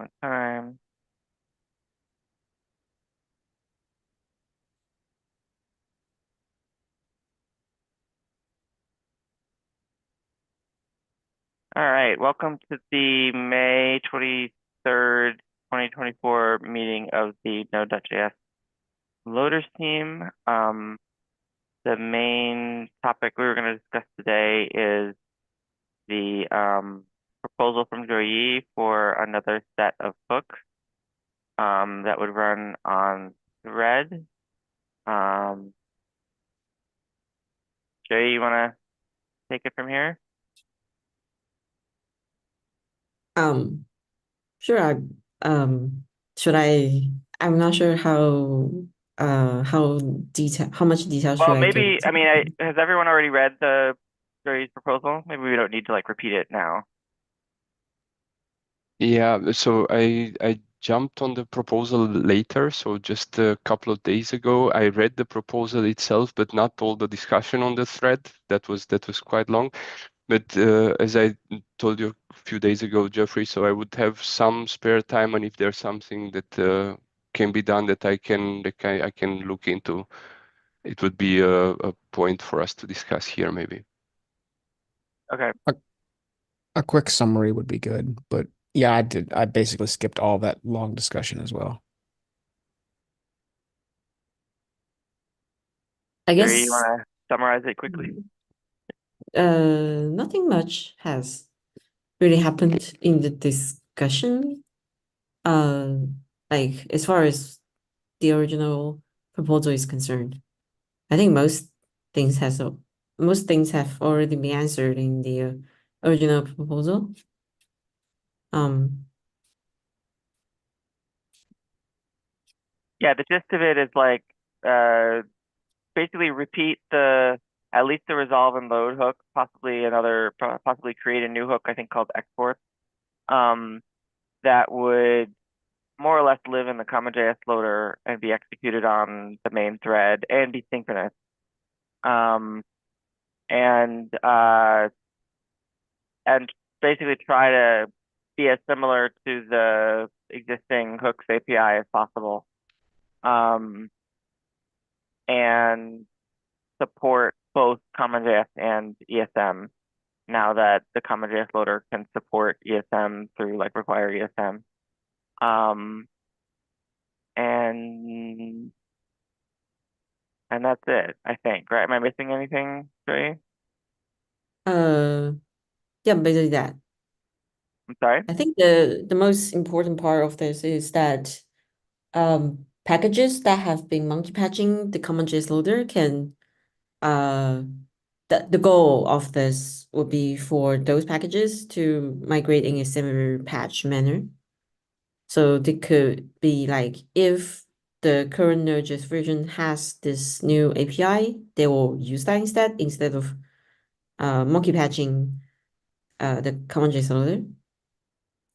One time. All right, welcome to the May 23rd, 2024 meeting of the Node.js Loaders team. The main topic we were going to discuss today is the proposal from Joyi for another set of hooks that would run on thread. Joyi, you want to take it from here? Sure. Should I'm not sure how much detail should Well, I go maybe, into? has everyone already read the Joyi's proposal? Maybe we don't need to repeat it now. Yeah, so I jumped on the proposal later, so just a couple of days ago. I read the proposal itself, but not all the discussion on the thread. That was quite long. But as I told you a few days ago, Jeffrey, so I would have some spare time, and if there's something that can be done that I can look into, it would be a point for us to discuss here, maybe. Okay. A quick summary would be good, but yeah, I basically skipped all that long discussion as well. I Joyi, you guess want to summarize it quickly? nothing much has really happened in the discussion. Like as far as the original proposal is concerned, I think most things have already been answered in the original proposal. Um, Yeah, the gist of it is basically repeat at least the resolve and load hook, possibly create a new hook, I think called export, that would more or less live in the CommonJS loader and be executed on the main thread and be synchronous. Um, and uh, and basically try to be as similar to the existing hooks API as possible. And support both CommonJS and ESM now that the CommonJS loader can support ESM through require ESM. Um, and and that's it, I think, right? Am I missing anything, Joey? uh, yeah, basically that. I'm sorry? I think the most important part of this is that packages that have been monkey patching the CommonJS loader can the goal of this would be for those packages to migrate in a similar patch manner. So they could be like if the current Node.js version has this new API, they will use that instead of monkey patching the CommonJS loader.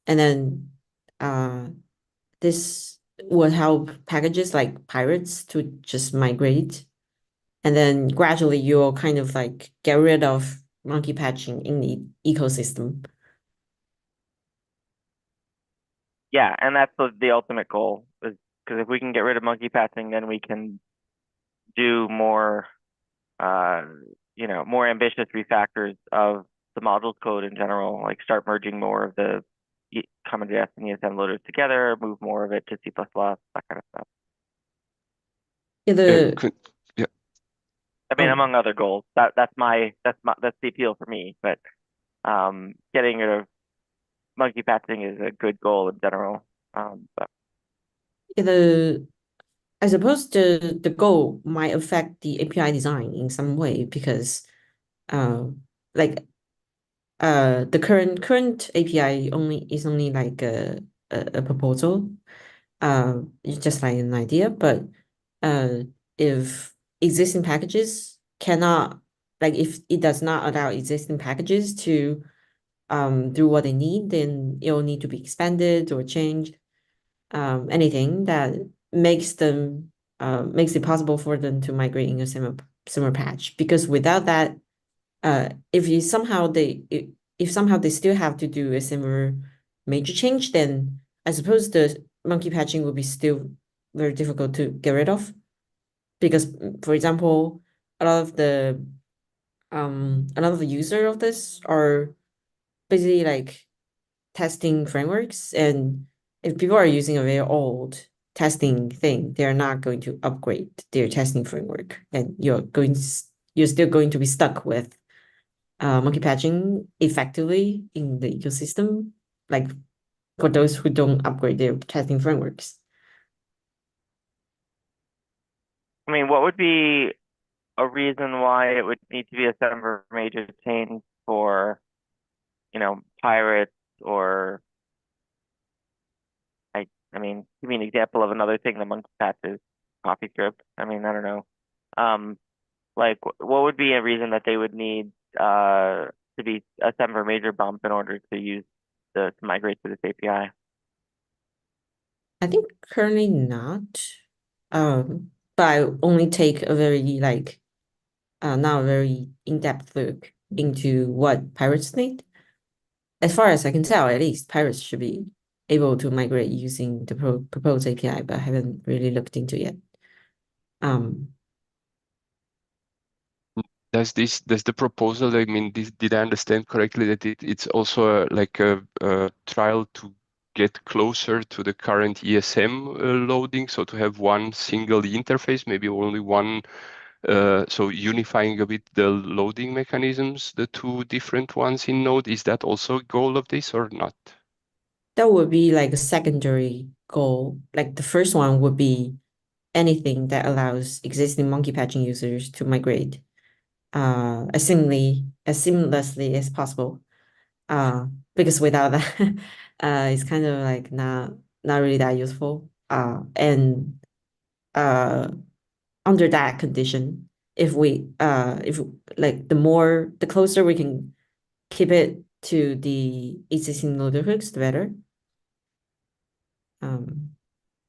And then this would help packages like pirates to just migrate. And then gradually you'll kind of get rid of monkey patching in the ecosystem. Yeah, and that's the ultimate goal, is because if we can get rid of monkey patching, then we can do more, more ambitious refactors of the modules code in general, like start merging more of the CommonJS and ESM loaders together, move more of it to C++, that kind of stuff. Yeah, Uh, the could, yeah, I mean, oh among other goals. That's the appeal for me. But getting rid of monkey patching is a good goal in general. But yeah, the I suppose the goal might affect the API design in some way because uh like the current API only like a proposal. It's just like an idea, but uh if existing packages cannot if it does not allow existing packages to do what they need, then it will need to be expanded or changed. Anything that makes it possible for them to migrate in a similar patch. Because without that, if somehow they still have to do a similar major change, then I suppose the monkey patching will be still very difficult to get rid of because, for example, a lot of the user of this are basically like testing frameworks, and if people are using a very old testing thing, they're not going to upgrade their testing framework, and you're still going to be stuck with monkey patching effectively in the ecosystem, like for those who don't upgrade their testing frameworks. I mean, what would be a reason why it would need to be a separate major change for, pirates or I mean, give me an example of another thing that monkey patches coffee script. I mean, I don't know. Like what would be a reason that they would need to be a separate major bump in order to use to migrate to this API? I think currently not. But I only take a very not a very in-depth look into what pirates need. As far as I can tell, at least pirates should be able to migrate using the proposed API, but I haven't really looked into yet. Does the proposal, I mean, did I understand correctly that it's also like a trial to get closer to the current ESM loading, so to have one single interface, maybe only one, so unifying a bit the loading mechanisms, the two different ones in Node, is that also a goal of this or not? That would be like a secondary goal. Like the first one would be anything that allows existing monkey patching users to migrate as seamlessly as possible. Because without that, it's kind of like not really that useful. And under that condition, if like the closer we can keep it to the existing loader hooks, the better.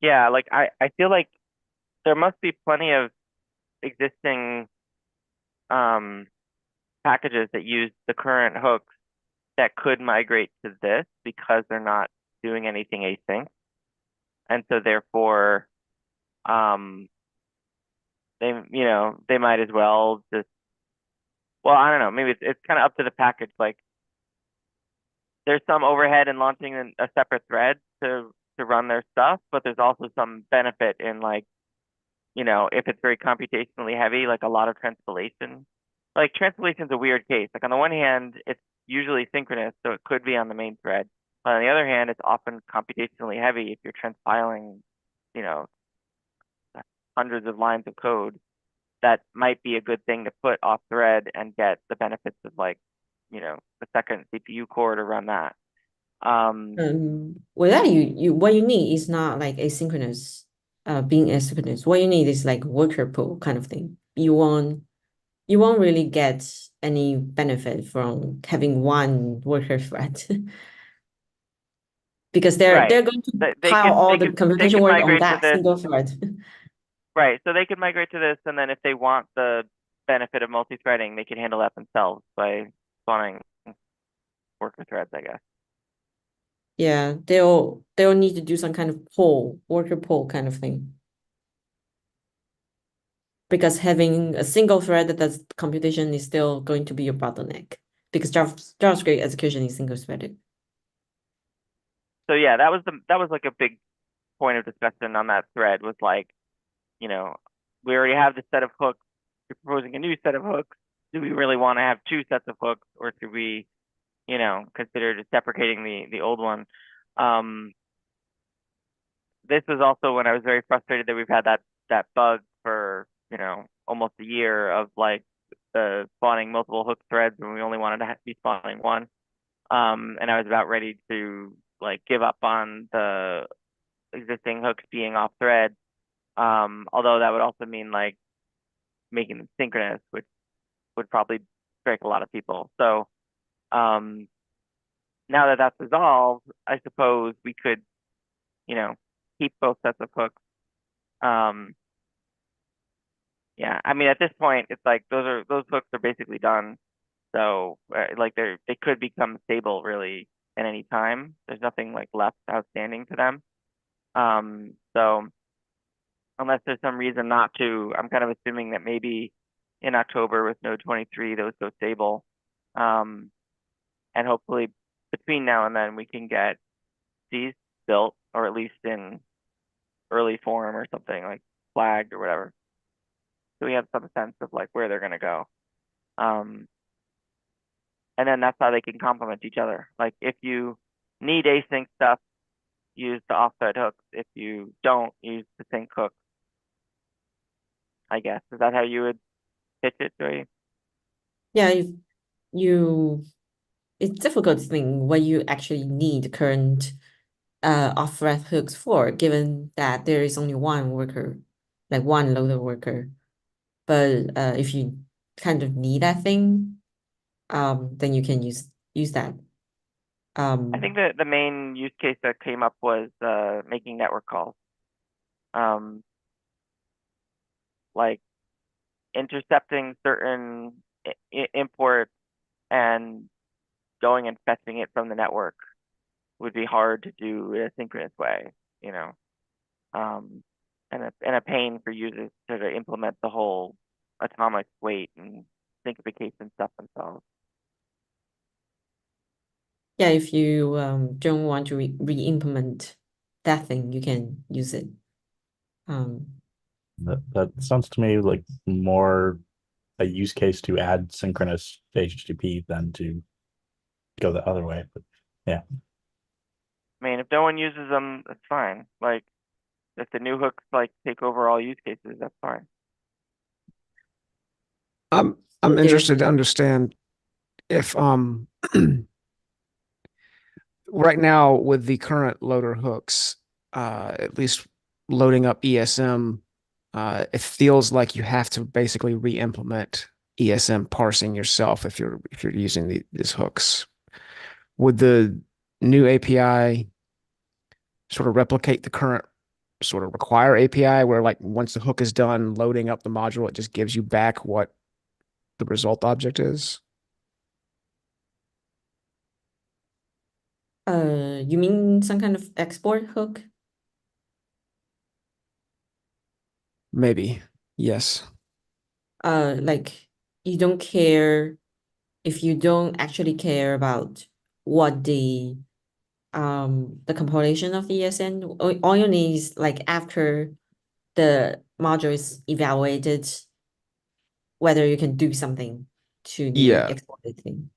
Yeah, like I feel like there must be plenty of existing um packages that use the current hooks that could migrate to this because they're not doing anything async. And so therefore, um, they might as well just, well, I don't know, maybe it's kind of up to the package. Like there's some overhead in launching a separate thread to run their stuff, but there's also some benefit in like, if it's very computationally heavy, like a lot of transpilation. Like transpilation is a weird case. Like on the one hand, it's usually synchronous, so it could be on the main thread. But on the other hand, it's often computationally heavy if you're transpiling, you know, hundreds of lines of code. That might be a good thing to put off thread and get the benefits of like, the second CPU core to run that. Well, that you what you need is not like asynchronous, being asynchronous. What you need is like worker pool kind of thing. You won't really get any benefit from having one worker thread because Right. they're going to They pile could all they the could they computation could work on migrate to that this. single thread. Right. So they could migrate to this, and then if they want the benefit of multi-threading, they can handle that themselves by spawning worker threads, I guess. Yeah, they'll need to do some kind of worker pool kind of thing. Because having a single thread that does computation is still going to be a bottleneck because JavaScript execution is single threaded. So yeah, that was like a big point of discussion on that thread was like, you know, we already have this set of hooks. You're proposing a new set of hooks. Do we really want to have two sets of hooks, or should we, consider just deprecating the old one? Um, this was also when I was very frustrated that we've had that bug for, almost a year of like spawning multiple hook threads when we only wanted to be spawning one. And I was about ready to like give up on the existing hooks being off thread. Although that would also mean like making them synchronous, which would probably break a lot of people. So um, now that that's resolved, I suppose we could, you know, keep both sets of hooks. Um, yeah, I mean at this point, it's like those hooks are basically done. So like they could become stable really at any time. There's nothing like left outstanding to them. So unless there's some reason not to, I'm kind of assuming that maybe in October with Node 23, those go stable. And hopefully between now and then we can get these built, or at least in early form or something, like flagged or whatever. So we have some sense of like where they're going to go. And then that's how they can complement each other. Like if you need async stuff, use the offset hooks. If you don't, use the sync hook. I guess. Is that how you would pitch it, Joey? Yeah, if you it's difficult to think what you actually need current off-thread hooks for, given that there is only one worker, like one loader worker. But if you kind of need that thing, then you can use that. I think that the main use case that came up was making network calls. Like intercepting certain imports and going and fetching it from the network would be hard to do in a synchronous way, you know, and a pain for users to implement the whole atomic weight and syncopication stuff themselves. Yeah, if you don't want to re-implement that thing, you can use it. That sounds to me like more a use case to add synchronous HTTP than to go the other way. But yeah. I mean, if no one uses them, that's fine. Like, if the new hooks like take over all use cases, that's fine. I'm There's interested to understand if right now with the current loader hooks, at least loading up ESM, it feels like you have to basically re-implement ESM parsing yourself if you're using these hooks. Would the new API sort of replicate the current sort of require API where like once the hook is done loading up the module, it just gives you back what the result object is? You mean some kind of export hook? Maybe. Yes. Like you don't care if you don't actually care about what the compilation of the ESN, all you need is like after the module is evaluated, whether you can do something to the Yeah. exported thing.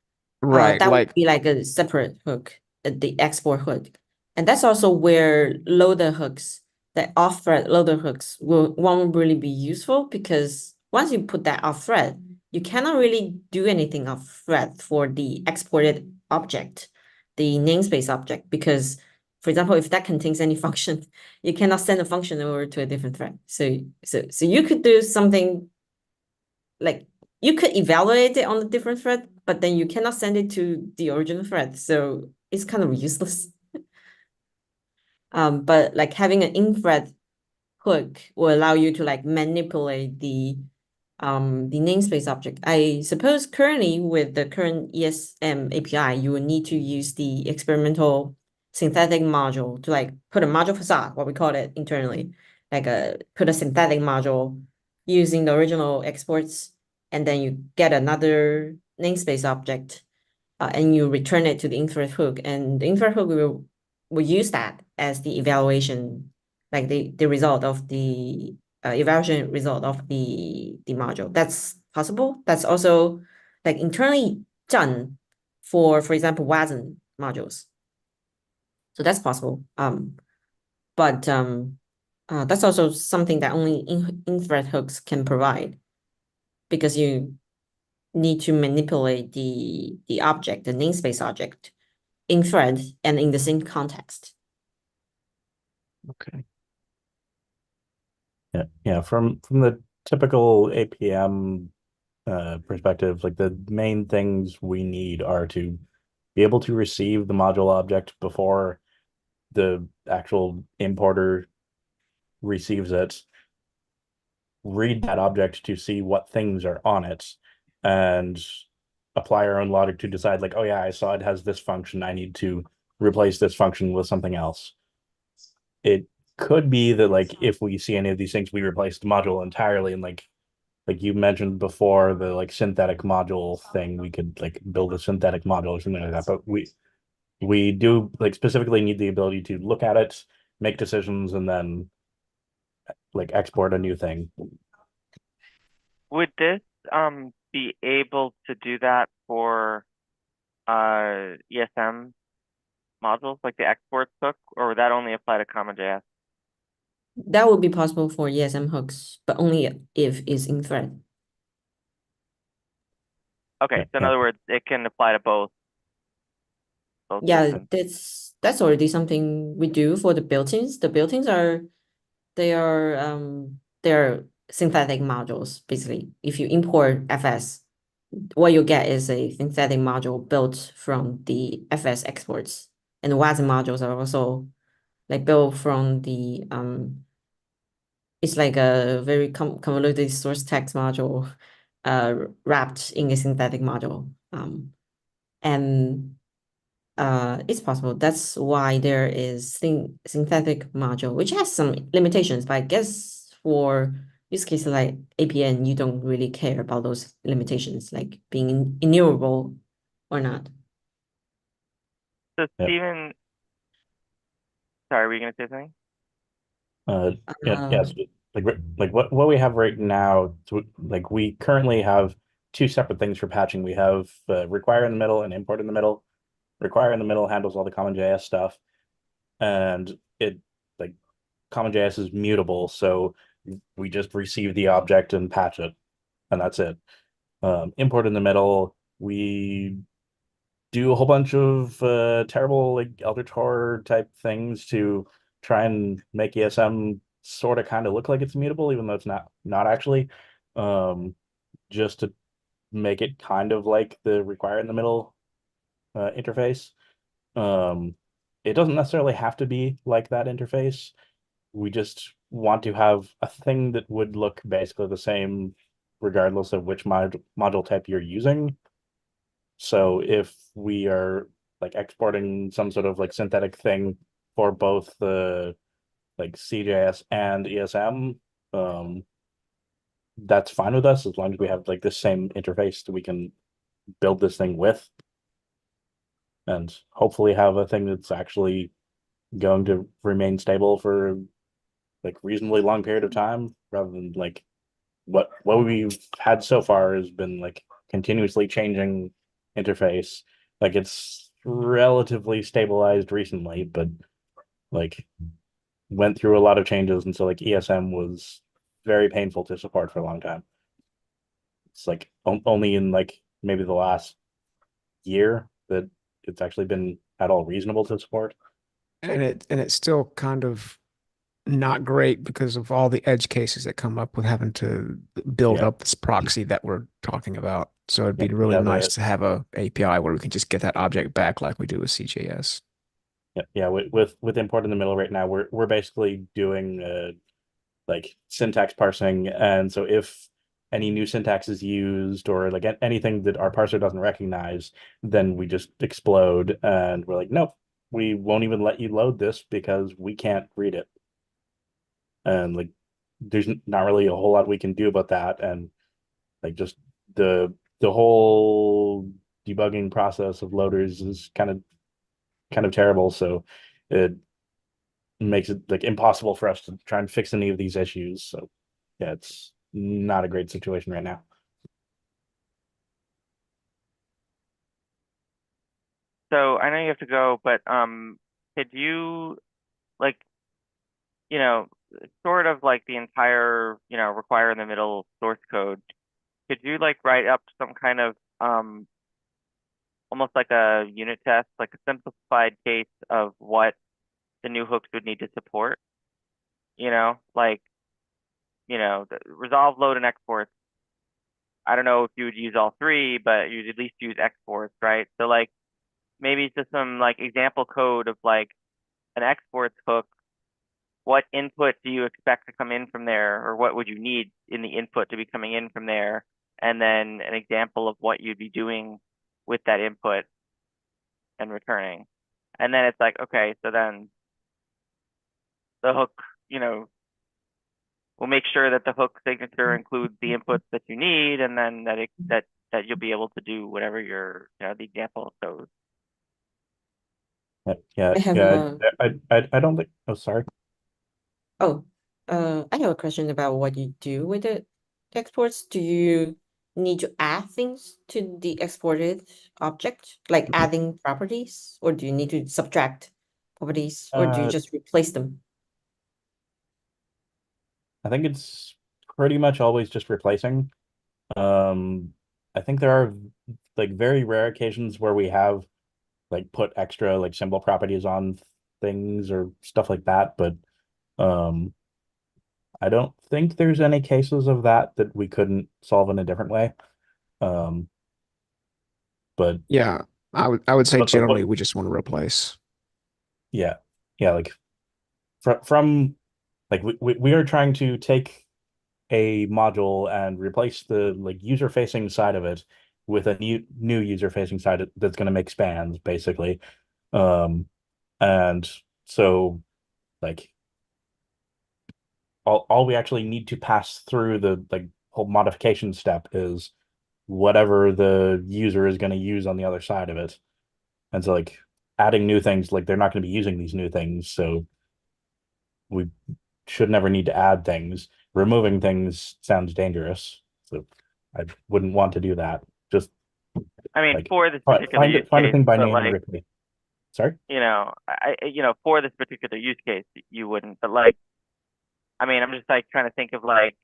Right. That would Like be like a separate hook, the export hook. And that's also where loader hooks, the off-thread loader hooks won't really be useful because once you put that off-thread, you cannot really do anything off-thread for the exported object, the namespace object, because for example, if that contains any function, you cannot send a function over to a different thread. So you could do something like you could evaluate it on a different thread, but then you cannot send it to the original thread. So it's kind of useless. But like having an in-thread hook will allow you to like manipulate the namespace object. I suppose currently with the current ESM API, you will need to use the experimental synthetic module to like put a module facade, what we call it internally, like put a synthetic module using the original exports, and then you get another namespace object, and you return it to the in-thread hook, and the in-thread hook will use that as the evaluation, like the result of the evaluation result of the module. That's possible. That's also like internally done for example, WASM modules. So that's possible. But that's also something that only in-thread hooks can provide because you need to manipulate the object, the namespace object, in thread and in the same context. okay. Yeah. From the typical APM perspective, like the main things we need are to be able to receive the module object before the actual importer receives it, read that object to see what things are on it, and apply our own logic to decide like, oh yeah, I saw it has this function. I need to replace this function with something else. It could be that like if we see any of these things, we replace the module entirely, and like you mentioned before, the like synthetic module thing, we could like build a synthetic module or something like that. But we do like specifically need the ability to look at it, make decisions, and then like export a new thing. Would this be able to do that for ESM modules like the exports hook, or would that only apply to CommonJS? That would be possible for ESM hooks, but only if it's in thread. Okay, so in other words, it can apply to both Yeah, versions. that's already something we do for the built-ins. The built-ins are they're synthetic modules, basically. If you import FS, what you get is a synthetic module built from the FS exports. And the WASM modules are also like built from the it's like a very convoluted source text module wrapped in a synthetic module. And it's possible. That's why there is synthetic module, which has some limitations, but I guess for use cases like APN, you don't really care about those limitations, like being enumerable or not. So Yeah. Stephen, sorry, were you gonna say something? Yes, like what we have right now, so like we currently have two separate things for patching. We have require in the middle and import in the middle. Require in the middle handles all the CommonJS stuff, and it like CommonJS is mutable, so we just receive the object and patch it, and that's it. Import in the middle, we do a whole bunch of terrible like Elder Tor type things to try and make ESM sort of kind of look like it's immutable, even though it's not actually. Just to make it kind of like the require in the middle interface. Um, it doesn't necessarily have to be like that interface. We just want to have a thing that would look basically the same regardless of which module type you're using. So if we are like exporting some sort of like synthetic thing for both the like CJS and ESM, that's fine with us as long as we have like the same interface that we can build this thing with, and hopefully have a thing that's actually going to remain stable for like reasonably long period of time, rather than like what we've had so far has been like continuously changing interface. Like it's relatively stabilized recently, but like went through a lot of changes, and so like ESM was very painful to support for a long time. It's like only in like maybe the last year that it's actually been at all reasonable to support. And it's still kind of not great because of all the edge cases that come up with having to build Yeah. up this proxy that we're talking about. So it'd be Yeah, really yeah, nice to have a API where we can just get that object back like we do with CJS. yeah. With import in the middle right now, we're basically doing like syntax parsing, and so if any new syntax is used or like anything that our parser doesn't recognize, then we just explode and we're like, nope, we won't even let you load this because we can't read it. And like there's not really a whole lot we can do about that, and like just the whole debugging process of loaders is kind of terrible, so it makes it like impossible for us to try and fix any of these issues. So yeah, it's not a great situation right now. So I know you have to go, but could you like, you know, sort of like the entire, require in the middle source code, could you like write up some kind of almost like a unit test, like a simplified case of what the new hooks would need to support? Like, the resolve, load, and exports. I don't know if you would use all three, but you'd at least use exports, right? So like maybe just some like example code of like an exports hook. What input do you expect to come in from there, or what would you need in the input to be coming in from there? and then an example of what you'd be doing with that input and returning. And then it's like, okay, so then the hook, we'll make sure that the hook signature includes the inputs that you need, and then that you'll be able to do whatever the example shows. Yeah, I have yeah. I don't think. Oh, sorry. I have a question about what you do with the exports. Do you need to add things to the exported object, like adding properties, or do you need to subtract properties, or do you just replace them? I think it's pretty much always just replacing. I think there are like very rare occasions where we have like put extra like symbol properties on things or stuff like that, but I don't think there's any cases of that we couldn't solve in a different way. But Yeah, I would say generally what we just want to replace. yeah, like from like we are trying to take a module and replace the like user facing side of it with a new user facing side that's going to make spans basically. And so like all we actually need to pass through the like whole modification step is whatever the user is going to use on the other side of it. And so like adding new things, like they're not going to be using these new things, so we should never need to add things. Removing things sounds dangerous, so I wouldn't want to do that. Just I mean, like for this particular use find a case, thing by but name and like, replace. Sorry. for this particular use case, you wouldn't. But like, I mean, I'm just like trying to think of like,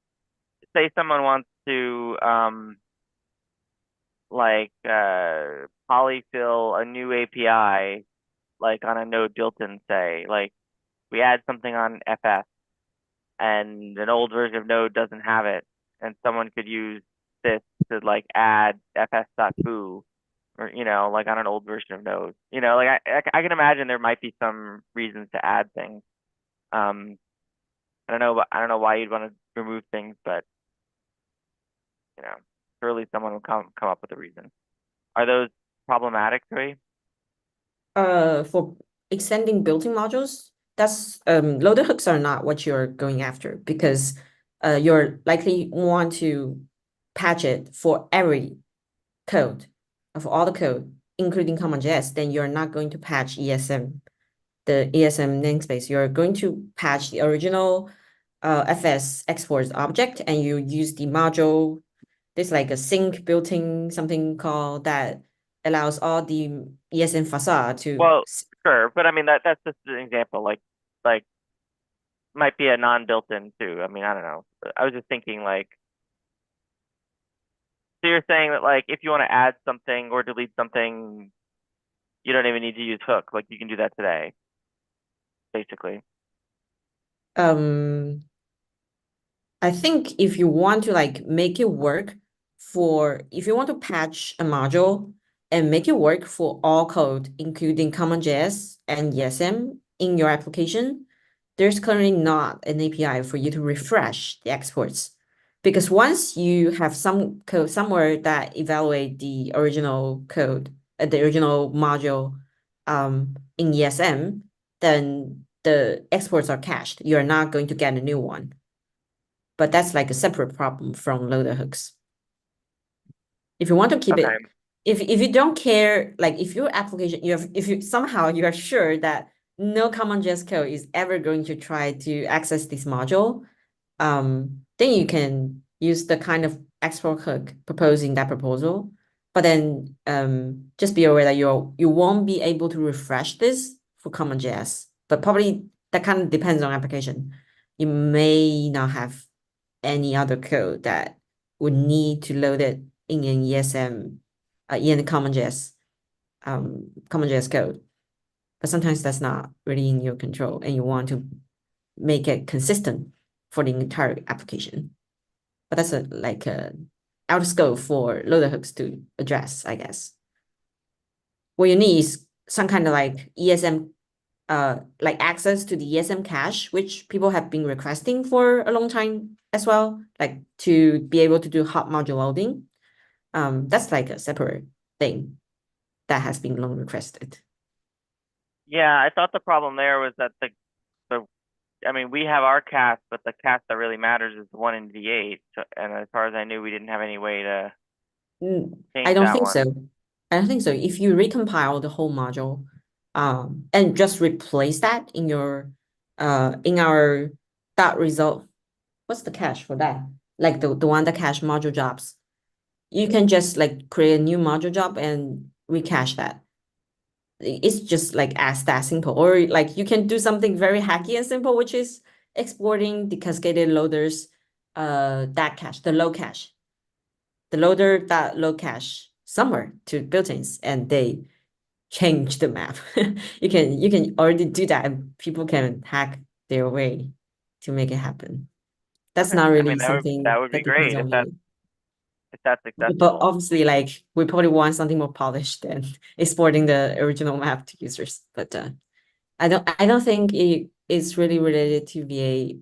say someone wants to polyfill a new API like on a node built-in, say, like we add something on FS and an old version of Node doesn't have it, and someone could use this to like add fs.foo or like on an old version of Node. Like I can imagine there might be some reasons to add things. I don't know why you'd want to remove things, but surely someone will come up with a reason. Are those problematic, Troy? For extending built-in modules, that's loader hooks are not what you're going after, because you're likely want to patch it for every code, for all the code, including CommonJS. Then you're not going to patch ESM, the ESM namespace. You're going to patch the original FS exports object, and you use the module. There's like a sync built-in something called that allows all the ESM facade to. Well, sure, but I mean that's just an example. Like might be a non-built-in too. I mean, I don't know. I was just thinking like, so you're saying that like if you want to add something or delete something, you don't even need to use hook. Like you can do that today, basically. I think if you want to like make it work if you want to patch a module and make it work for all code, including CommonJS and ESM in your application, there's currently not an API for you to refresh the exports. Because once you have some code somewhere that evaluate the original code, the original module in ESM, then the exports are cached. You are not going to get a new one. But that's like a separate problem from loader hooks. If you want to keep it, if you don't care, like if your application, if you somehow you are sure that no CommonJS code is ever going to try to access this module, then you can use the kind of export hook proposing that proposal. But then just be aware that you won't be able to refresh this for CommonJS. But probably that kind of depends on application. You may not have any other code that would need to load it in an ESM, in CommonJS code. But sometimes that's not really in your control, and you want to make it consistent for the entire application. But that's like a out of scope for loader hooks to address, I guess. What you need is some kind of like ESM like access to the ESM cache, which people have been requesting for a long time as well, like to be able to do hot module loading. That's like a separate thing that has been long requested. Yeah, I thought the problem there was that I mean, we have our cast, but the cast that really matters is the one in V8. So, and as far as I knew, we didn't have any way to I change don't that think one. so. I don't think so. If you recompile the whole module, and just replace that in your in our dot result, what's the cache for that? Like the one that cache module jobs. You can just like create a new module job and recache that. It's just like as that simple. Or like you can do something very hacky and simple, which is exporting the cascaded loaders that cache, the low cache. The loader that low cache somewhere to built-ins and they change the map. You can already do that and people can hack their way to make it happen. That's Okay, not I really mean that something would be that depends great if on you. that's But accessible. obviously, like we probably want something more polished than exporting the original map to users. But I don't think it is really related to VA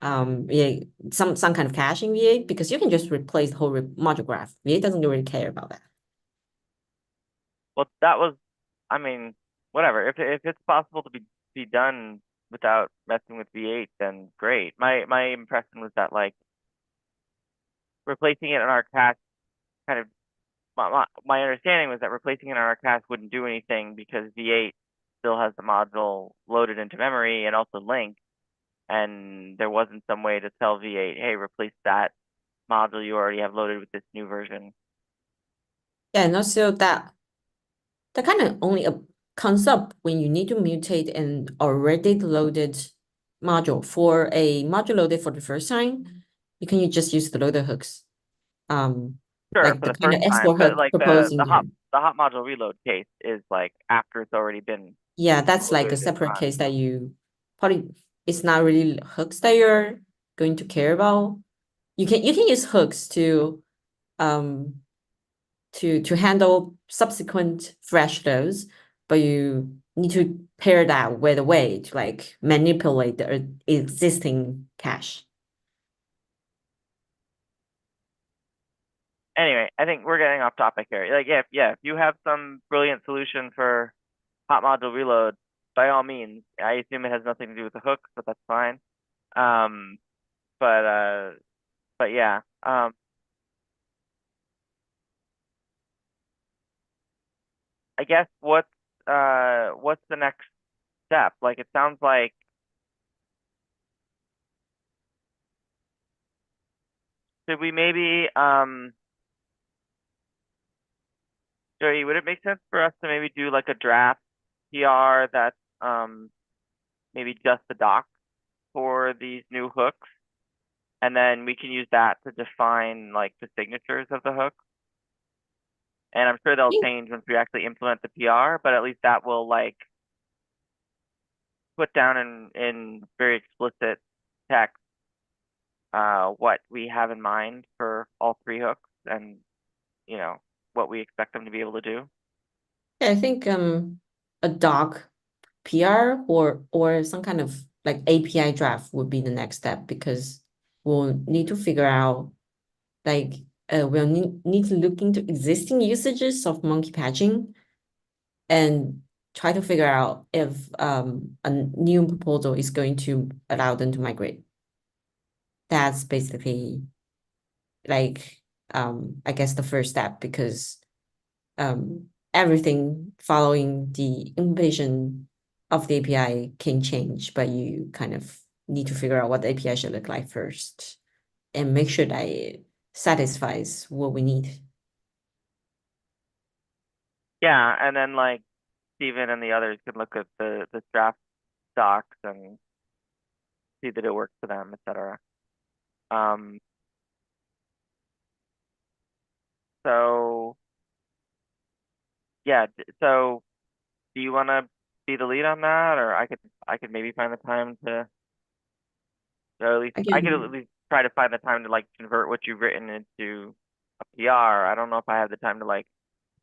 VA some kind of caching VA because you can just replace the whole module graph. VA doesn't really care about that. Well, that was, I mean, whatever. If it's possible to be done without messing with V8, then great. My impression was that like replacing it in our cache kind of my understanding was that replacing it in our cache wouldn't do anything because V8 still has the module loaded into memory and also linked, and there wasn't some way to tell V8, hey, replace that module you already have loaded with this new version. Yeah, and also that kind of only comes up when you need to mutate an already loaded module. For a module loaded for the first time, you just use the loader hooks. Sure, Like for the the kind first of time, export but hook like proposed in here. the hot module reload case is like after it's already been Yeah, that's like a loaded and separate run. case that you probably it's not really hooks that you're going to care about. You can use hooks um to handle subsequent fresh loads, but you need to pair that with a way to like manipulate the existing cache. Anyway, I think we're getting off topic here. Like, if you have some brilliant solution for hot module reload, by all means. I assume it has nothing to do with the hooks, but that's fine. Um, but yeah. I guess what's the next step? Like, it sounds like should we maybe Joey, would it make sense for us to maybe do like a draft PR that's maybe just the doc for these new hooks, and then we can use that to define like the signatures of the hook. And I'm sure they'll change once we actually implement the PR, but at least that will like put down in very explicit text what we have in mind for all three hooks and you know what we expect them to be able to do. Yeah, I think a doc PR or some kind of like API draft would be the next step because we'll need to figure out like we'll need to look into existing usages of monkey patching and try to figure out if a new proposal is going to allow them to migrate. That's basically like I guess the first step because everything following the implementation of the API can change, but you kind of need to figure out what the API should look like first and make sure that it satisfies what we need. Yeah, and then like Steven and the others can look at the draft docs and see that it works for them, etc. Um, so yeah, so do you want to be the lead on that, or I could maybe find the time to, or at least I could at Again, least try to find the time to like convert what you've written into a PR. I don't know if I have the time to like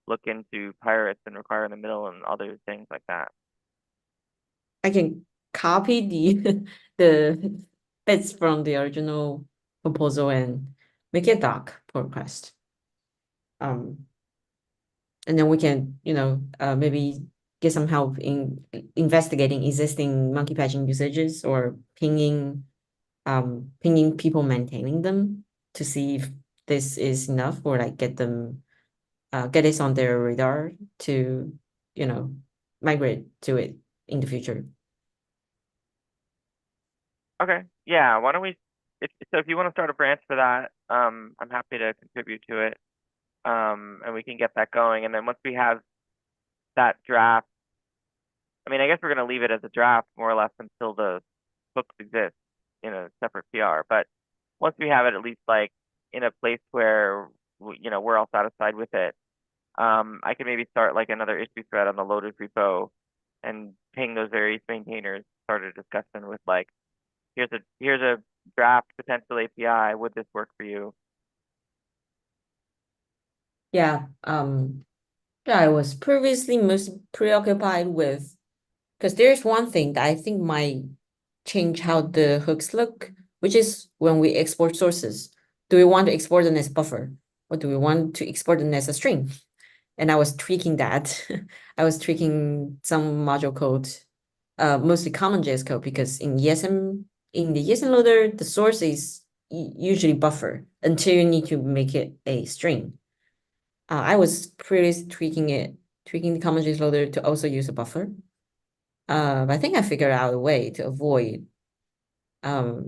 look into pirates and require in the middle and other things like that. I can copy the the bits from the original proposal and make it doc pull request. And then we can, maybe get some help in investigating existing monkey patching usages or pinging people maintaining them to see if this is enough or like get this on their radar to, migrate to it in the future. Okay, yeah, why don't we, so if you want to start a branch for that, I'm happy to contribute to it. And we can get that going. And then once we have that draft, I mean, I guess we're going to leave it as a draft more or less until the hooks exist in a separate PR. But once we have it at least like in a place where, we're all satisfied with it, I can maybe start like another issue thread on the Loaders repo and ping those various maintainers, start a discussion with like, here's a draft potential API. Would this work for you? Yeah. I was previously most preoccupied with, because there's one thing that I think might change how the hooks look, which is when we export sources. Do we want to export them as buffer, or do we want to export them as a string? And I was tweaking that. I was tweaking some module code, mostly CommonJS code, because in the ESM loader, the source is usually buffer until you need to make it a string. I was previously tweaking the CommonJS loader to also use a buffer. But I think I figured out a way to avoid to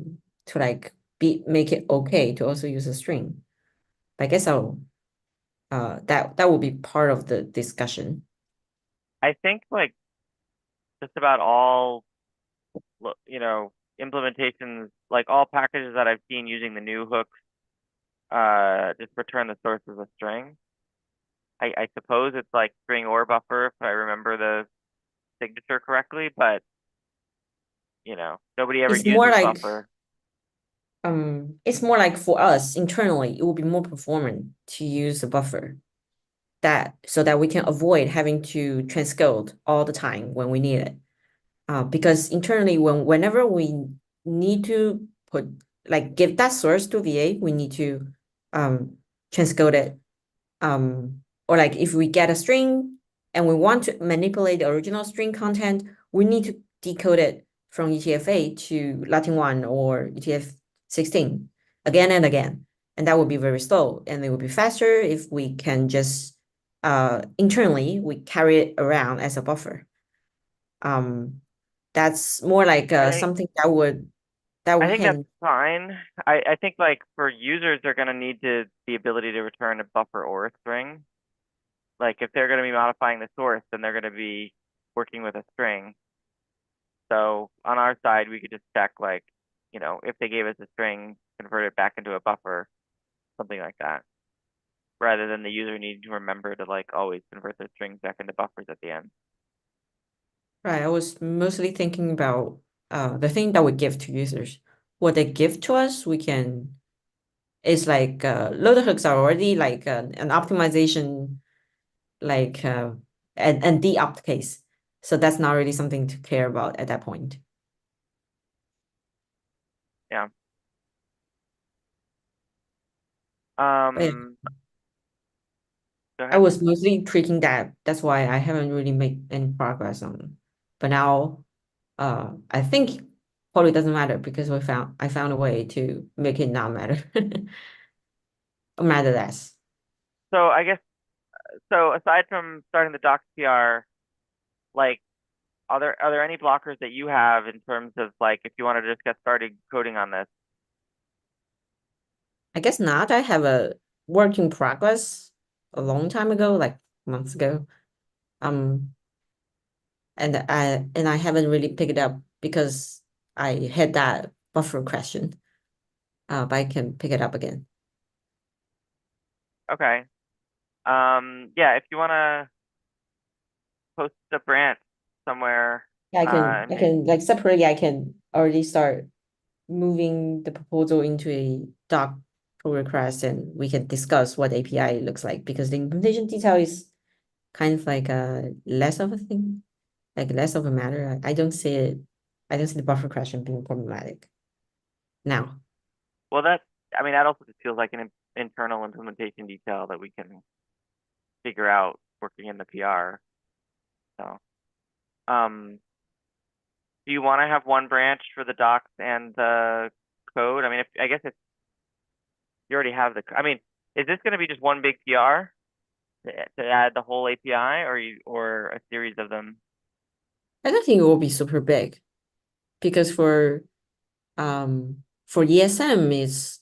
like make it okay to also use a string. I guess that will be part of the discussion. I think like just about all, implementations, like all packages that I've seen using the new hooks, just return the source as a string. I suppose it's like string or buffer if I remember the signature correctly, but nobody ever It's more uses like buffer. It's more like for us internally, it will be more performant to use a buffer so that we can avoid having to transcode all the time when we need it. Because internally, whenever we need to give that source to VA, we need to transcode it. Or like if we get a string and we want to manipulate the original string content, we need to decode it from UTF-8 to Latin 1 or UTF-16 again and again. And that would be very slow. And it would be faster if we can just internally we carry it around as a buffer. That's more like something that I would think that's hand. fine. I think like for users, they're going to need the ability to return a buffer or a string. Like if they're going to be modifying the source, then they're going to be working with a string. So on our side, we could just check like, if they gave us a string, convert it back into a buffer, something like that, rather than the user needing to remember to like always convert their strings back into buffers at the end. Right, I was mostly thinking about the thing that we give to users. What they give to us, it's like loader hooks are already like an optimization, like and de-opt case. So that's not really something to care about at that point. Yeah. But yeah, Go I ahead. was mostly tweaking that. That's why I haven't really made any progress on it. But now, I think probably doesn't matter because I found a way to make it not matter, or matter less. So I guess, so aside from starting the docs PR, like, are there any blockers that you have in terms of like if you want to just get started coding on this? I guess not. I have a work in progress a long time ago, like months ago. Um, and I haven't really picked it up because I had that buffer question. But I can pick it up again. Okay. Yeah, if you want to post a branch somewhere, Yeah, and I can like separately. I can already start moving the proposal into a doc pull request, and we can discuss what API looks like because the implementation detail is kind of like less of a thing. like less of a matter. I don't see it. I don't see the buffer crashing being problematic now. Well, that also just feels like an internal implementation detail that we can figure out working in the PR. So, do you want to have one branch for the docs and the code? I mean, if you already have is this going to be just one big PR to add the whole API, or a series of them? I don't think it will be super big because for ESM is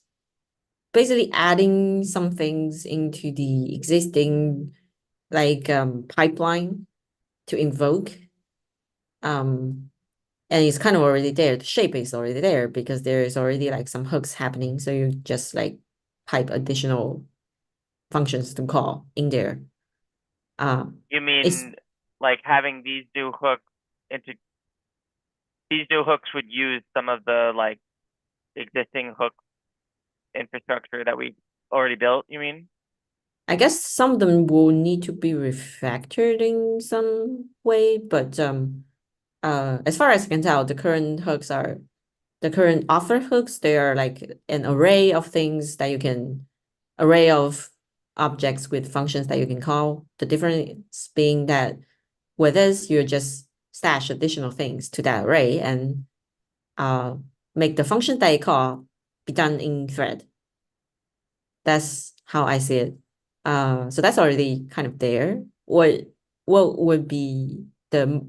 basically adding some things into the existing like pipeline to invoke. And it's kind of already there. The shape is already there because there is already like some hooks happening. So you just like pipe additional functions to call in there. You It's mean like having these new hooks would use some of the like existing hook infrastructure that we already built, you mean? I guess some of them will need to be refactored in some way, but as far as I can tell, the current offer hooks, they are like an array of things that you can array of objects with functions that you can call. The difference being that with this, you just stash additional things to that array and make the function that you call be done in thread. That's how I see it. So that's already kind of there. What would be the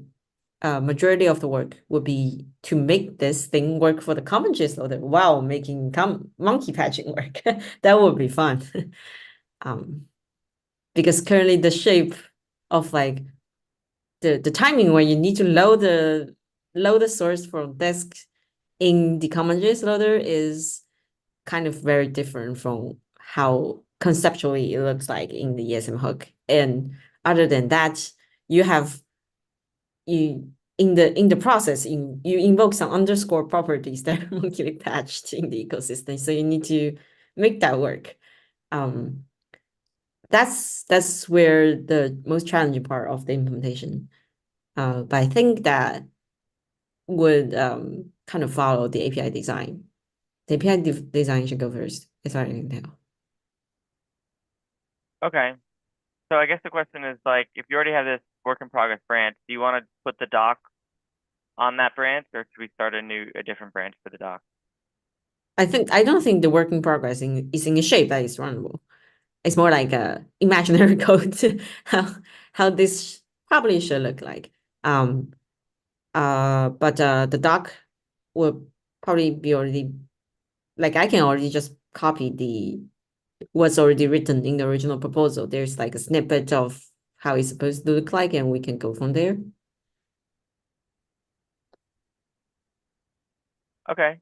majority of the work would be to make this thing work for the common.js loader while making monkey patching work. That would be fun. Because currently the shape of like the timing where you need to load the source from disk in the common.js loader is kind of very different from how conceptually it looks like in the ESM hook. And other than that, you have you in the process you invoke some underscore properties that are monkey patched in the ecosystem. So you need to make that work. That's where the most challenging part of the implementation. But I think that would kind of follow the API design. The API design should go first, as far as I can tell. Okay. So I guess the question is like, if you already have this work in progress branch, do you want to put the doc on that branch, or should we start a different branch for the doc? I don't think the work in progress is in a shape that is runnable. It's more like a imaginary code how this probably should look like. But the doc will probably be already like I can already just copy the what's already written in the original proposal. There's like a snippet of how it's supposed to look like, and we can go from there. Okay.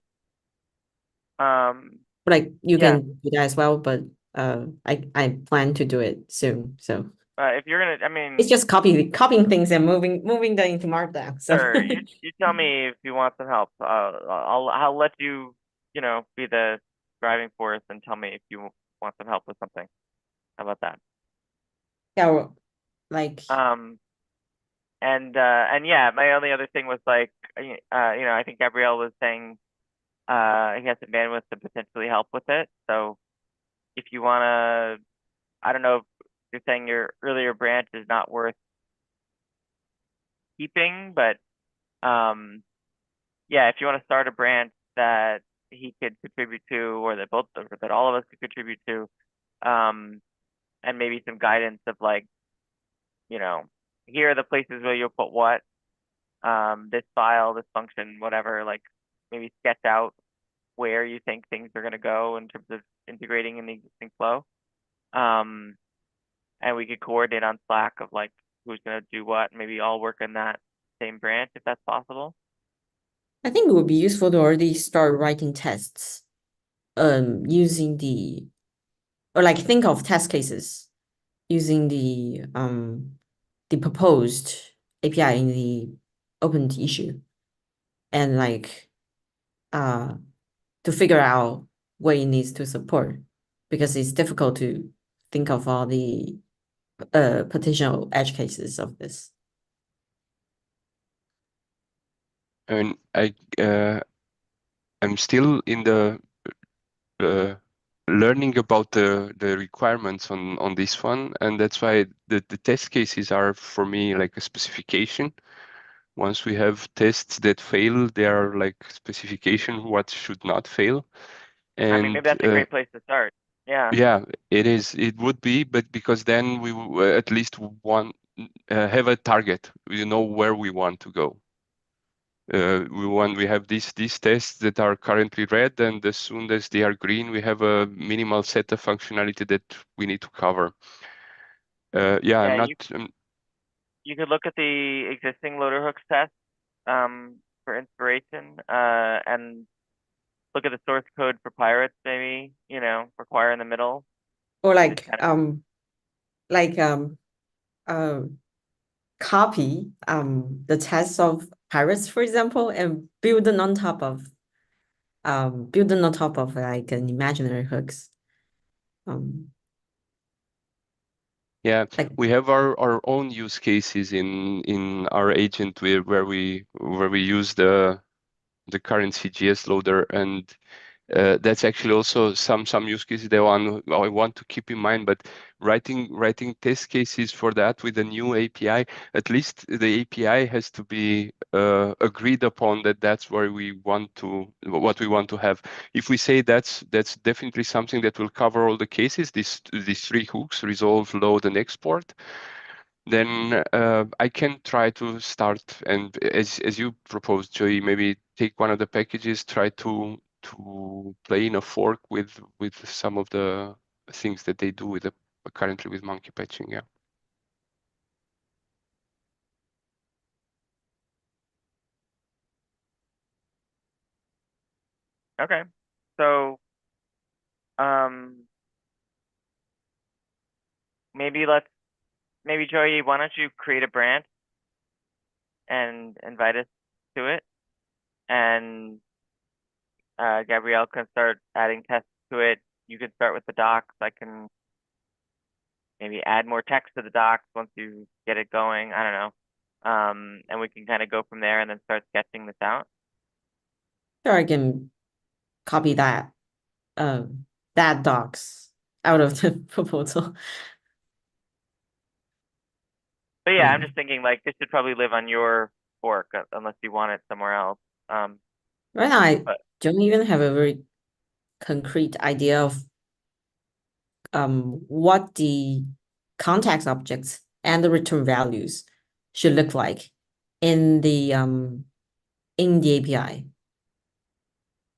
Like you Yeah. can do that as well, but I plan to do it soon. So If you're gonna, it's just copying things and moving them into Markdown. So sure, you tell me if you want some help. I'll let you, be the driving force and tell me if you want some help with something. How about that? yeah, well, like And yeah, my only other thing was like, I think Gabrielle was saying he has the bandwidth to potentially help with it. So if you wanna, I don't know if you're saying your earlier branch is not worth keeping, but yeah, if you want to start a branch that he could contribute to, or that all of us could contribute to, and maybe some guidance of like, here are the places where you'll put what, this file, this function, whatever, like maybe sketch out where you think things are going to go in terms of integrating in the existing flow. And we could coordinate on Slack of like who's going to do what, maybe all work in that same branch if that's possible. I think it would be useful to already start writing tests, using or like think of test cases using the proposed API in the open issue, and like to figure out what it needs to support, because it's difficult to think of all the potential edge cases of this. And I'm still in the learning about the requirements on this one, and that's why the test cases are for me like a specification. Once we have tests that fail, they are like specification what should not fail. I mean, maybe And that's a great place to start. Yeah. yeah, it is. It would be, but because then we at least want have a target. We know where we want to go. We have these tests that are currently red, and as soon as they are green, we have a minimal set of functionality that we need to cover. Yeah, Yeah, I'm not. you could look at the existing loader hooks test for inspiration, and look at the source code for pirates, maybe, require in the middle. Or And just kind of, like copy the tests of pirates, for example, and build them on top of like an imaginary hooks. Yeah, Like we have our own use cases in our agent where we use the current CGS loader, and that's actually also some use cases that I want to keep in mind. But writing test cases for that with a new API, at least the API has to be agreed upon that that's where what we want to have. If we say that's definitely something that will cover all the cases, these three hooks: resolve, load, and export, then I can try to start, and as you proposed, Joey, maybe take one of the packages, try to play in a fork with some of the things that they do with currently with monkey patching. Yeah. okay. So, maybe Joey, why don't you create a branch and invite us to it? And Gabrielle can start adding tests to it. You can start with the docs. I can maybe add more text to the docs once you get it going. I don't know. And we can kind of go from there and then start sketching this out. sure, I can copy that docs out of the proposal. But yeah, I'm just thinking like this should probably live on your fork unless you want it somewhere else. Right now, I But don't even have a very concrete idea of what the context objects and the return values should look like in the API.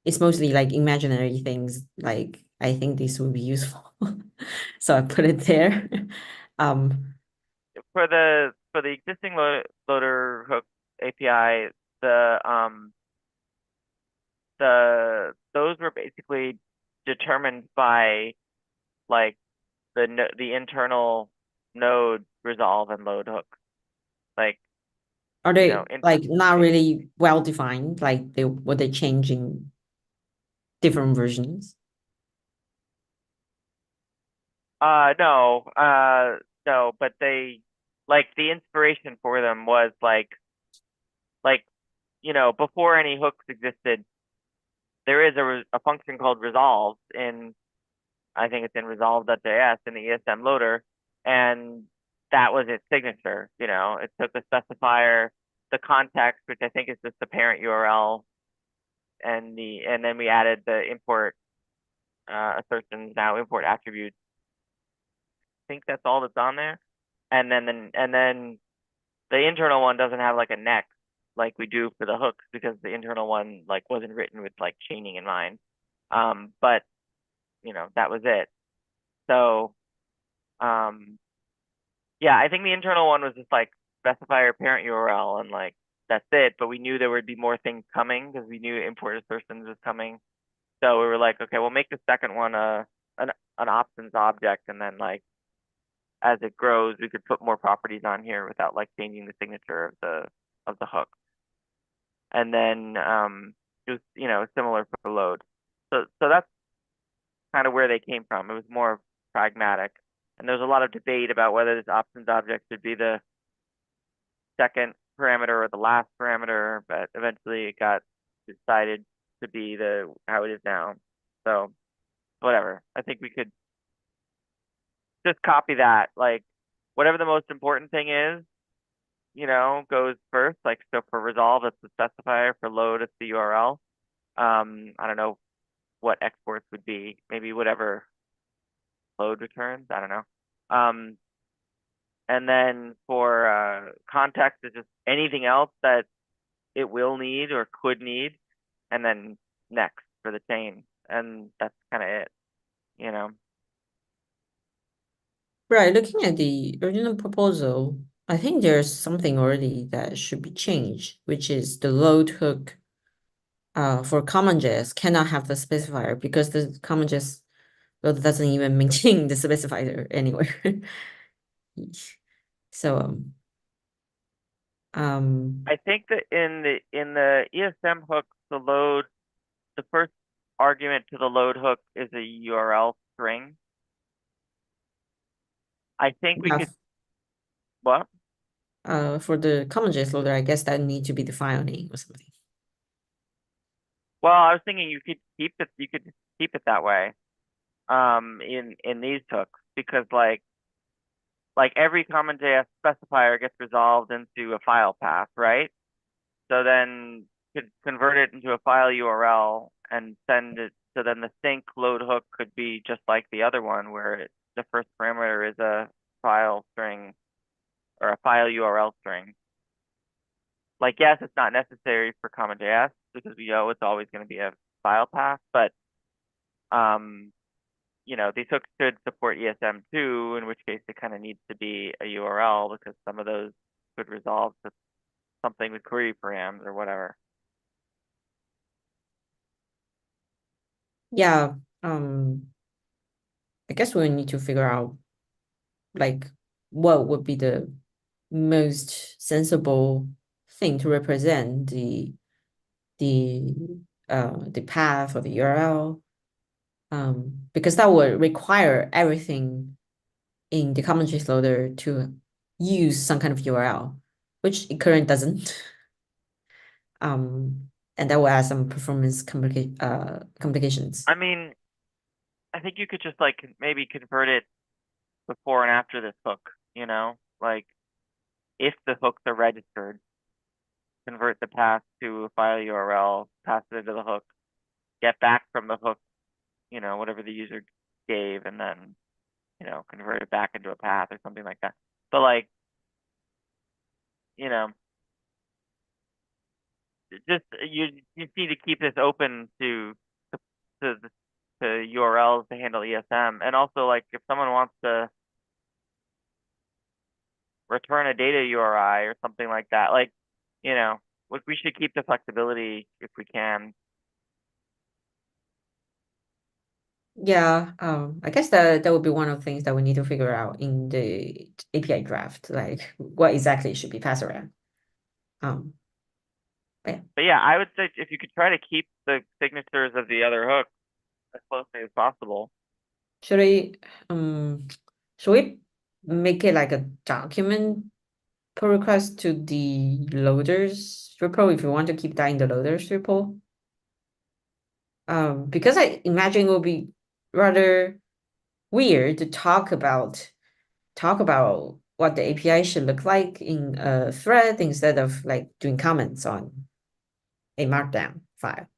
It's mostly like imaginary things. Like I think this would be useful, so I put it there. for the existing loader hook API, those were basically determined by like the internal node resolve and load hooks. Like, Are they in like not really well defined? Like they changing different versions? no, but they like the inspiration for them was like before any hooks existed, there is a function called resolve in, I think it's in resolve.js in the ESM loader, and that was its signature. It took the specifier, the context, which I think is just the parent URL, and then we added the import assertions, now import attributes. I think that's all that's on there. And then the internal one doesn't have like a next like we do for the hooks, because the internal one like wasn't written with like chaining in mind. But that was it. So yeah, I think the internal one was just like specifier parent URL and like that's it. But we knew there would be more things coming because we knew import assertions was coming. So we were like, okay, we'll make the second one an options object, and then like as it grows, we could put more properties on here without like changing the signature of the hook. And then just similar for load. So that's kind of where they came from. It was more pragmatic, and there's a lot of debate about whether this options object should be the second parameter or the last parameter, but eventually it got decided to be how it is now. So whatever. I think we could just copy that. Like whatever the most important thing is, goes first. Like so for resolve, it's the specifier. For load, it's the URL. I don't know what exports would be. Maybe whatever load returns. I don't know. And then for context, it's just anything else that it will need or could need, and then next for the chain. And that's kind of it, Right, looking at the original proposal, I think there's something already that should be changed, which is the load hook for CommonJS cannot have the specifier because the CommonJS load doesn't even maintain the specifier anywhere. So I think that in the ESM hook, the first argument to the load hook is a URL string. I think we could what? For the CommonJS loader, I guess that need to be the file name or something. Well, I was thinking you could keep it that way, in these hooks because like every CommonJS specifier gets resolved into a file path, right? So then could convert it into a file URL and send it. So then the sync load hook could be just like the other one, where the first parameter is a file string or a file URL string. Like, yes, it's not necessary for CommonJS because we know it's always going to be a file path, but these hooks should support ESM too, in which case it kind of needs to be a URL because some of those could resolve to something with query params or whatever. Yeah, I guess we need to figure out like what would be the most sensible thing to represent the path or the URL. Because that would require everything in the CommonJS loader to use some kind of URL, which it currently doesn't. And that will add some performance complications. I mean, I think you could just like maybe convert it before and after this hook, like if the hooks are registered, convert the path to a file URL, pass it into the hook, get back from the hook, whatever the user gave, and then, convert it back into a path or something like that. But like, just you need to keep this open to URLs to handle ESM, and also like if someone wants to return a data URI or something like that, like we should keep the flexibility if we can. Yeah, I guess that would be one of the things that we need to figure out in the API draft, like what exactly should be passed around. Yeah. But yeah, I would say if you could try to keep the signatures of the other hooks as closely as possible. Should we make it like a document pull request to the loaders repo if you want to keep that in the loaders repo? Because I imagine it will be rather weird to talk about what the API should look like in a thread instead of like doing comments on a markdown file.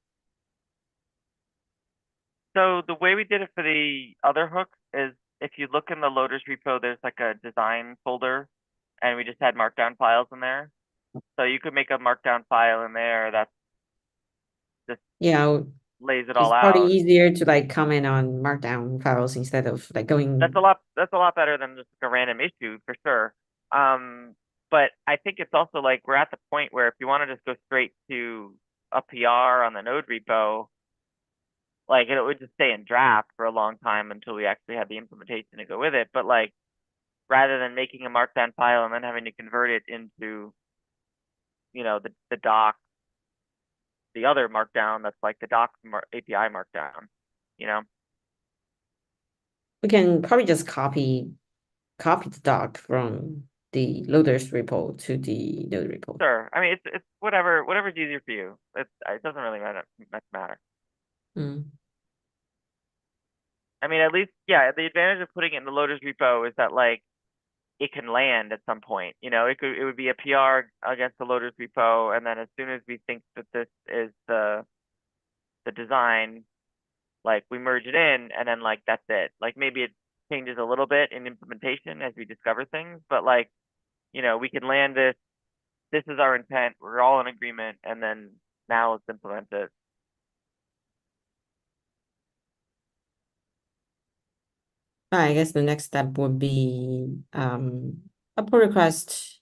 So the way we did it for the other hooks is if you look in the loaders repo, there's like a design folder, and we just had markdown files in there. So you could make a markdown file in there that just lays it all it's probably out. easier to like comment on markdown files instead of like going. That's a lot better than just a random issue for sure. But I think it's also like we're at the point where if you want to just go straight to a PR on the node repo, like it would just stay in draft for a long time until we actually had the implementation to go with it. But like rather than making a markdown file and then having to convert it into, the doc, the other markdown that's like the doc API markdown, We can probably just copy the doc from the loaders repo to the node repo. Sure. I mean, it's whatever's easier for you. It doesn't really much matter. Mm. I mean, at least, yeah, the advantage of putting it in the loaders repo is that like it can land at some point. You know, it would be a PR against the loaders repo, and then as soon as we think that this is the design, like we merge it in, and then like that's it. Like maybe it changes a little bit in implementation as we discover things, but like, you know, we can land this. This is our intent. We're all in agreement, and then now let's implement it. I guess the next step would be a pull request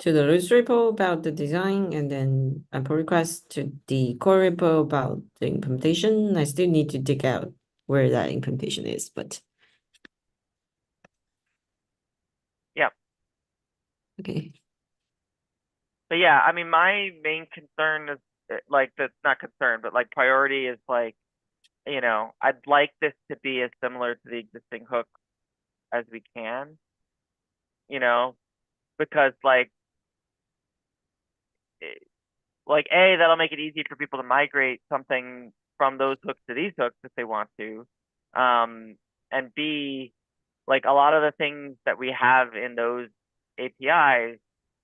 to the loose repo about the design, and then a pull request to the core repo about the implementation. I still need to dig out where that implementation is, but Yeah. okay. But yeah, I mean, my main concern is like that's not concern, but like priority is like, you know, I'd like this to be as similar to the existing hook as we can, you know, because like A, that'll make it easy for people to migrate something from those hooks to these hooks if they want to. And B, like a lot of the things that we have in those APIs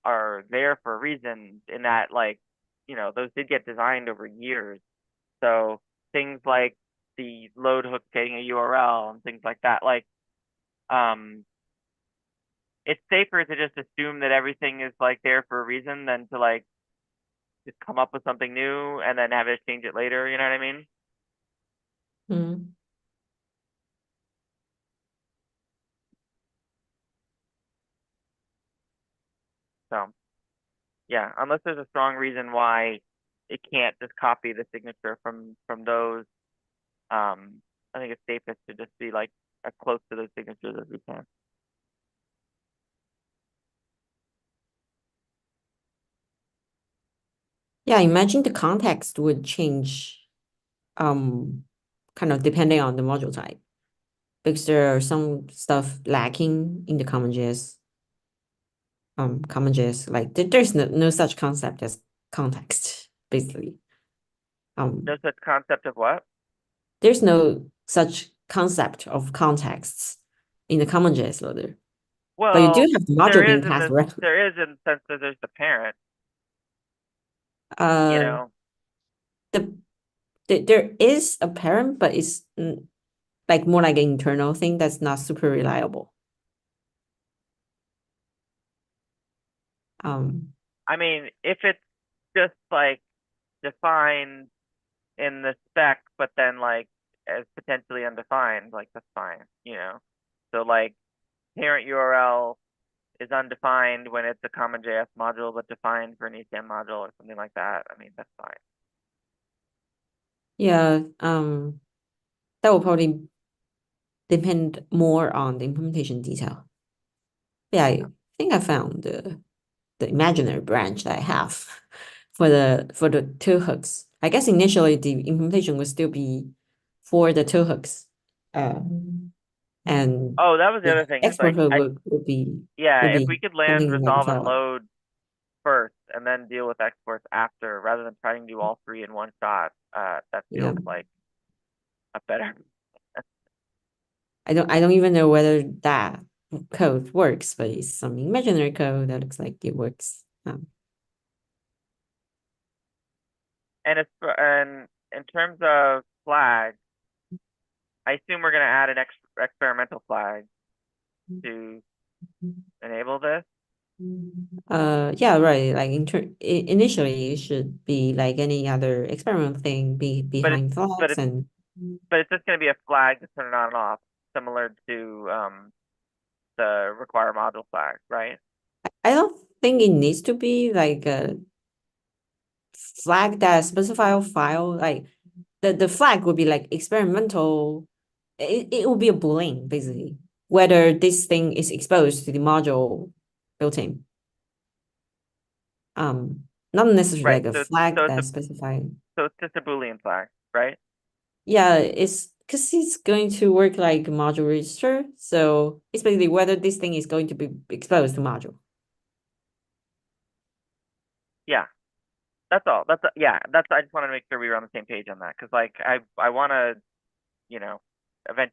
are there for a reason in that like, you know, those did get designed over years. So things like the load hook getting a URL and things like that, like it's safer to just assume that everything is like there for a reason than to like just come up with something new and then have it change it later, you know what I mean? Mm. So yeah, unless there's a strong reason why it can't just copy the signature from those, I think it's safest to just be like as close to those signatures as we can. Yeah, imagine the context would change kind of depending on the module type, because there are some stuff lacking in the CommonJS, like there's no such concept as context, basically. No such concept of what? There's no such concept of contexts in the CommonJS loader. But you do Well, have the module being passed around. there is in the sense that there's the parent, you Uh, know. there is a parent, but it's like more like an internal thing that's not super reliable. I mean, if it's just like defined in the spec, but then like as potentially undefined, like that's fine, you know. So like parent URL is undefined when it's a common JS module, but defined for an ECM module or something like that. I mean, that's fine. Yeah, that will probably depend more on the implementation detail. Yeah, I think I found the imaginary branch that I have for the two hooks. I guess initially the implementation would still be for the two hooks. And Oh, that was the the other thing is export like hook I would be if we could land something like a resolve and follow-up. load first and then deal with exports after rather than trying to do all three in one shot, that Yeah. feels like a better. I don't even know whether that code works, but it's some imaginary code that looks like it works. And in terms of flag, I assume we're going to add an experimental flag to enable this. Yeah, right. Like initially, it should be like any other experimental thing, be But it's behind flags and. but it's just going to be a flag to turn it on and off, similar to the require module flag, right? I don't think it needs to be like a flag that specify a file. Like the flag would be like experimental. It will be a boolean basically, whether this thing is exposed to the module built in. Not necessarily Right. like a So flag so that specify. it's just a Boolean flag, right? Yeah, it's because it's going to work like a module register. So it's basically whether this thing is going to be exposed to module. Yeah, that's all. Yeah, I just wanted to make sure we were on the same page on that, because like I want to, event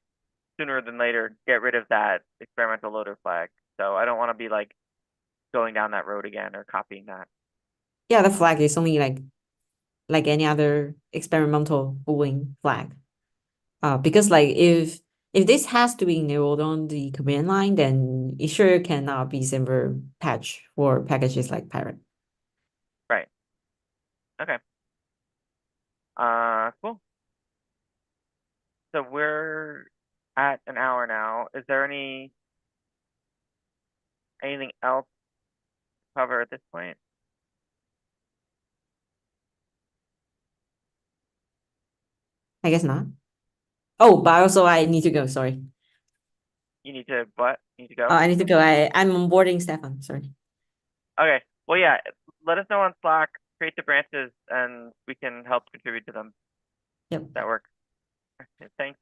sooner than later get rid of that experimental loader flag. So I don't want to be like going down that road again or copying that. Yeah, the flag is only like any other experimental Boolean flag. Because like if this has to be enabled on the command line, then it sure cannot be simple patch for packages like Pirate. Right. Okay. Cool. So we're at an hour now. Is there anything else to cover at this point? I guess not. Oh, but also I need to go. Sorry. You need to what? You need to go? I need to go. I'm onboarding Stefan. Sorry. Okay. Well, yeah. Let us know on Slack. Create the branches, and we can help contribute to them. Yep. That works. Okay, thanks.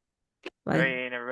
Bye. Everybody.